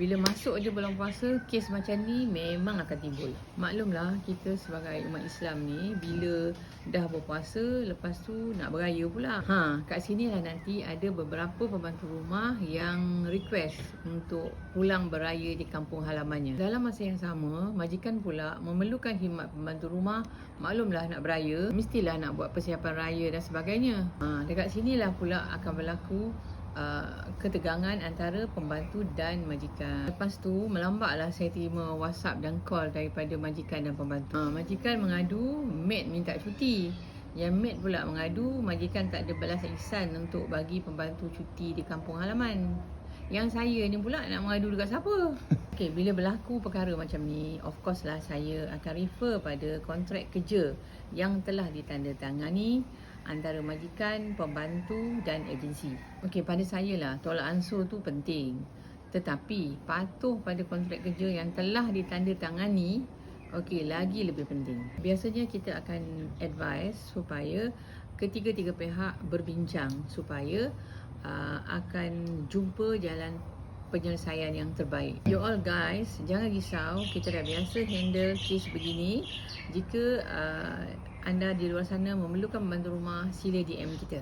Bila masuk je bulan puasa, kes macam ni memang akan timbul. Maklumlah kita sebagai umat Islam ni, bila dah berpuasa, lepas tu nak beraya pula. Kat sini lah nanti ada beberapa pembantu rumah yang request untuk pulang beraya di kampung halamannya. Dalam masa yang sama, majikan pula memerlukan khidmat pembantu rumah. Maklumlah nak beraya, mestilah nak buat persiapan raya dan sebagainya. Dekat sinilah pula akan berlaku ketegangan antara pembantu dan majikan. Lepas tu melambatlah saya terima WhatsApp dan call daripada majikan dan pembantu. Majikan mengadu maid minta cuti. Yang maid pula mengadu majikan tak ada balas ihsan untuk bagi pembantu cuti di kampung halaman. Yang saya ni pula nak mengadu dekat siapa? Okey, bila berlaku perkara macam ni, of course lah saya akan refer pada kontrak kerja yang telah ditandatangani antara majikan, pembantu dan agensi. Okey, pada saya lah tolak ansur tu penting. Tetapi patuh pada kontrak kerja yang telah ditandatangani, okey, lagi lebih penting. Biasanya kita akan advise supaya ketiga-tiga pihak berbincang supaya akan jumpa jalan penyelesaian yang terbaik. You all guys, jangan risau, kita dah biasa handle kes begini. Jika anda di luar sana memerlukan pembantu rumah, sila DM kita.